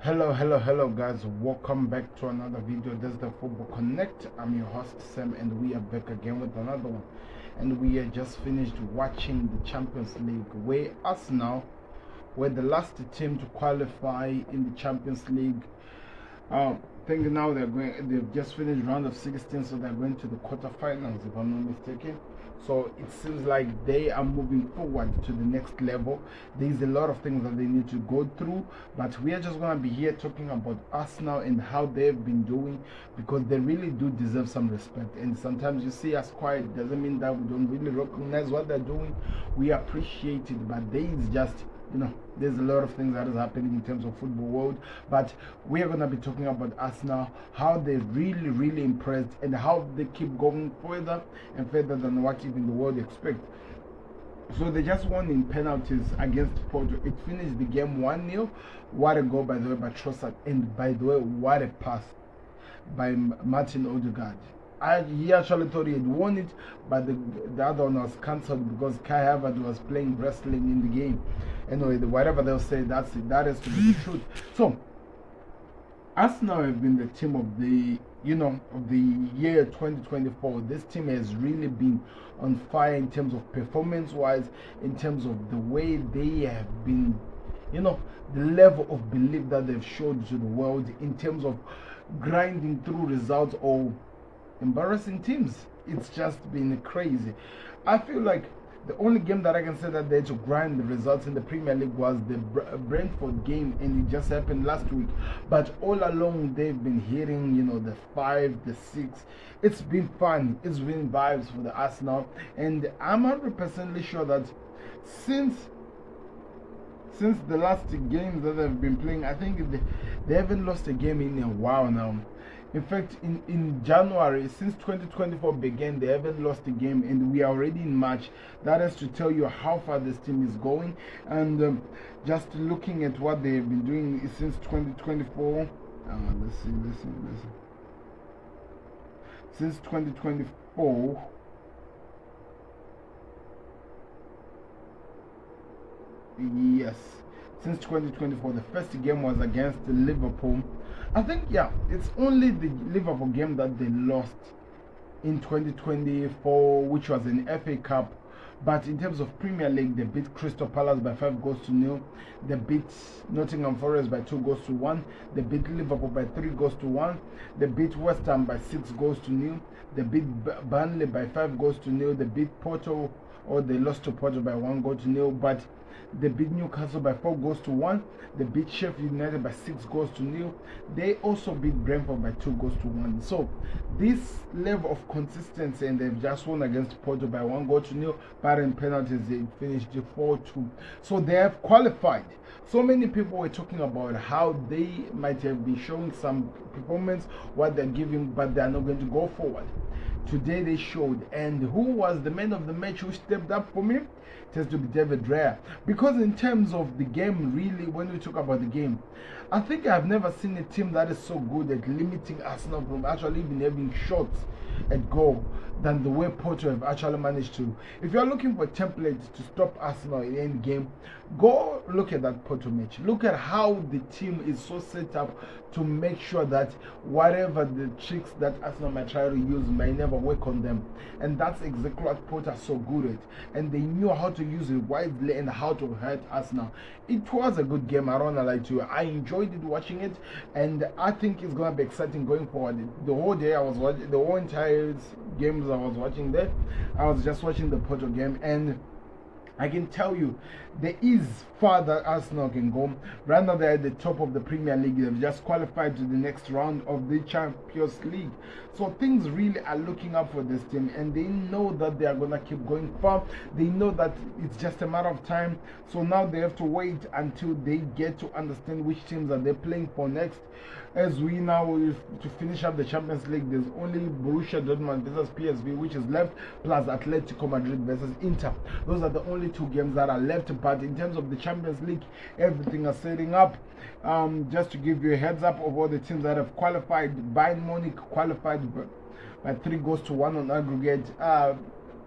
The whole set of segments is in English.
Hello guys, welcome back to another video. This is the Football Connect. I'm your host Sam and we are back again with another one, and we are just finished watching the Champions League where Arsenal were the last team to qualify in the Champions League. I think now they've just finished round of 16, so they're going to the quarterfinals if I'm not mistaken. So it seems like they are moving forward to the next level. There's a lot of things that they need to go through, but we are just going to be here talking about Arsenal and how they've been doing, because they really do deserve some respect. And sometimes you see us quiet, doesn't mean that we don't really recognize what they're doing. We appreciate it, but there is just, there's a lot of things that is happening in terms of football world, but we are going to be talking about Arsenal, how they really impressed, and how they keep going further and further than what even the world expect. So they just won in penalties against Porto. It finished the game 1-0. What a goal, by the way, by Trossard, and by the way, what a pass by Martin Odegaard. He actually thought he had won it, but the other one was cancelled because Kai Havertz was playing wrestling in the game. Anyway, whatever they'll say, that's it. That is to be the truth. So Arsenal have been the team of the of the year 2024. This team has really been on fire in terms of performance-wise, in terms of the way they have been, the level of belief that they've showed to the world in terms of grinding through results or embarrassing teams. It's just been crazy. I feel like the only game that I can say that they had to grind the results in the Premier League was the Brentford game, and it just happened last week. But all along, they've been hitting, the 5, the 6. It's been fun. It's been vibes for the Arsenal, and I'm 100% sure that since the last games that they've been playing, I think they haven't lost a game in a while now. In fact, in January, since 2024 began, they haven't lost a game, and we are already in March. That is to tell you how far this team is going. And just looking at what they have been doing since 2024, let's see. Since 2024, yes. Since 2024, the first game was against Liverpool. I think, it's only the Liverpool game that they lost in 2024, which was an FA Cup. But in terms of Premier League, they beat Crystal Palace by 5-0. They beat Nottingham Forest by 2-1. They beat Liverpool by 3-1. They beat West Ham by 6-0. They beat Burnley by 5-0. They beat Porto, or they lost to Porto by 1-0. But they beat Newcastle by 4-1. They beat Sheffield United by 6-0. They also beat Brentford by 2-1. So this level of consistency, and they've just won against Porto by 1-0. But in penalties, they finished 4-2. So they have qualified. So many people were talking about how they might have been showing some performance, what they're giving, but they are not going to go forward. Today they showed, and who was the man of the match who stepped up for me? It has to be David Raya. Because in terms of the game, really, when we talk about the game, I think I've never seen a team that is so good at limiting Arsenal from actually even having shots at goal than the way Porto have actually managed to. If you're looking for a template to stop Arsenal in any game, go look at that Porto match. Look at how the team is so set up to make sure that whatever the tricks that Arsenal might try to use might never work on them. And that's exactly what Porto are so good at. And they knew how to use it wisely and how to hurt Arsenal. It was a good game, I don't want to lie to you. I enjoyed it watching it, and I think it's going to be exciting going forward. The whole day I was watching, the whole entire games I was watching there, I was just watching the Porto game, and I can tell you, there is far that Arsenal can go. Right now, they're at the top of the Premier League. They've just qualified to the next round of the Champions League. So things really are looking up for this team, and they know that they are going to keep going far. They know that it's just a matter of time. So now they have to wait until they get to understand which teams are they playing for next. As we now, to finish up the Champions League, there's only Borussia Dortmund versus PSV, which is left, plus Atletico Madrid versus Inter. Those are the only two games that are left. But in terms of the Champions League, everything is setting up. Just to give you a heads up of all the teams that have qualified, Bayern Munich qualified by 3-1 on aggregate.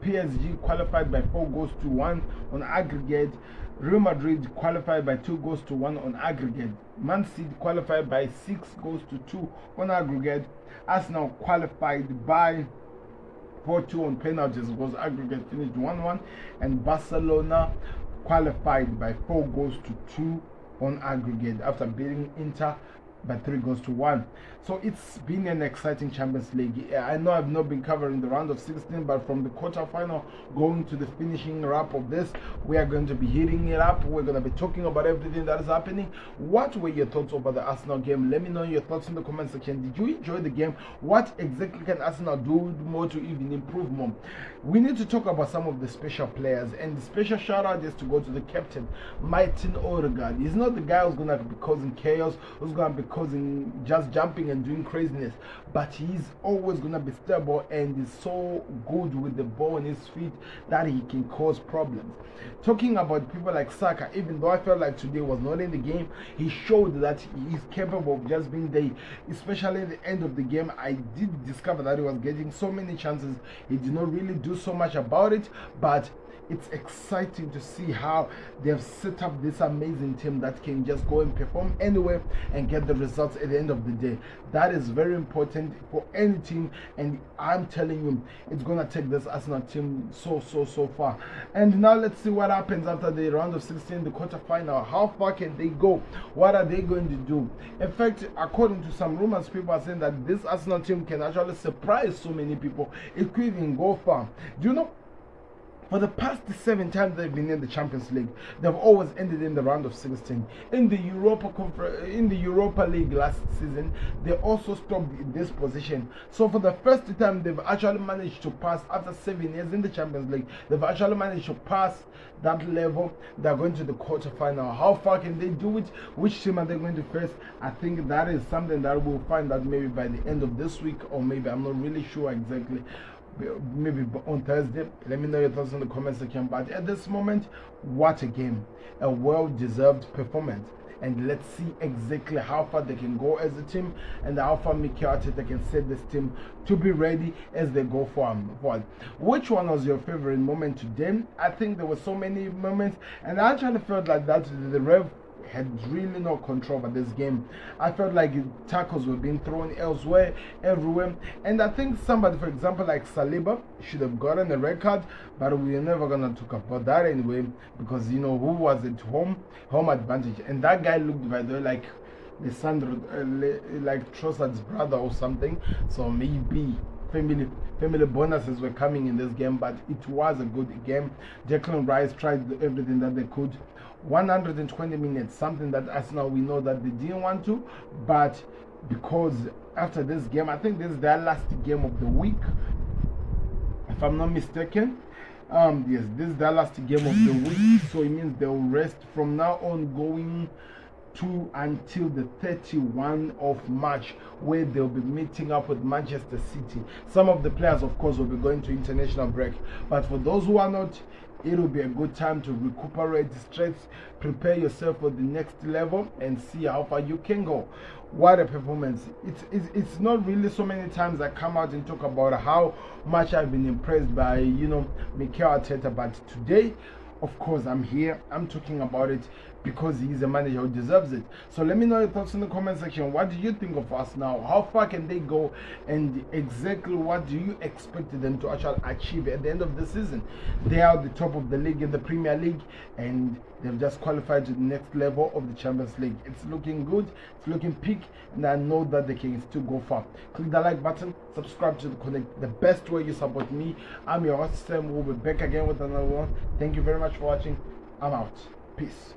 PSG qualified by 4-1 on aggregate. Real Madrid qualified by 2-1 on aggregate. Man City qualified by 6-2 on aggregate. Arsenal qualified by 4-2 on penalties because aggregate finished 1-1, and Barcelona qualified by 4-2 on aggregate after beating Inter by 3-1. So it's been an exciting Champions League. I know I've not been covering the round of 16, but from the quarterfinal going to the finishing wrap of this, we are going to be hitting it up. We're going to be talking about everything that is happening. What were your thoughts over the Arsenal game? Let me know your thoughts in the comment section. Did you enjoy the game? What exactly can Arsenal do more to even improve more? We need to talk about some of the special players, and the special shout out is to go to the captain, Martin Odegaard. He's not the guy who's going to be causing chaos, who's going to be causing just jumping and doing craziness, but he's always going to be stable and is so good with the ball on his feet that he can cause problems. Talking about people like Saka, even though I felt like today was not in the game, he showed that he is capable of just being there, especially at the end of the game. I did discover that he was getting so many chances. He did not really do so much about it, but it's exciting to see how they've set up this amazing team that can just go and perform anywhere and get the results at the end of the day. That is very important for any team, and I'm telling you, it's going to take this Arsenal team so far. And now let's see what happens after the round of 16, the quarterfinal. How far can they go? What are they going to do? In fact, according to some rumors, people are saying that this Arsenal team can actually surprise so many people. It could even go far. Do you know? For the past 7 times they've been in the Champions League, they've always ended in the round of 16. In the Europa League last season, they also stopped in this position. So for the first time, they've actually managed to pass, after 7 years in the Champions League, they've actually managed to pass that level. They're going to the quarterfinal. How far can they do it? Which team are they going to face? I think that is something that we'll find out maybe by the end of this week, or maybe I'm not really sure exactly. Maybe on Thursday. Let me know your thoughts in the comment section. But at this moment, what a game, a well-deserved performance, and let's see exactly how far they can go as a team and how far Mikel Arteta can set this team to be ready as they go forward. Which one was your favorite moment today? I think there were so many moments, and I actually felt like that the ref had really no control over this game. I felt like tackles were being thrown elsewhere, everywhere, and I think somebody, for example, like Saliba, should have gotten a red card, but we're never gonna talk about that anyway, because you know who was at home advantage, and that guy looked, by the way, like Lisandro, like Trossard's brother or something. So maybe family bonuses were coming in this game, but it was a good game. Declan Rice tried everything that they could. 120 minutes, something that Arsenal, we know that they didn't want to, but because after this game, I think this is their last game of the week, if I'm not mistaken. Yes, this is their last game of the week, so it means they'll rest from now on going to until the 31 of March, where they'll be meeting up with Manchester City. Some of the players, of course, will be going to international break, but for those who are not, it will be a good time to recuperate, stretch, prepare yourself for the next level, and see how far you can go. What a performance. It's not really so many times I come out and talk about how much I've been impressed by, you know, Mikel Arteta, but today, of course, I'm here, I'm talking about it because he's a manager who deserves it. So let me know your thoughts in the comment section. What do you think of us now? How far can they go? And exactly what do you expect them to actually achieve at the end of the season? They are at the top of the league in the Premier League, and they've just qualified to the next level of the Champions League. It's looking good, it's looking peak, and I know that they can still go far. Click the like button, subscribe to the Connect, the best way you support me. I'm your host Sam. We'll be back again with another one. Thank you very much for watching. I'm out. Peace.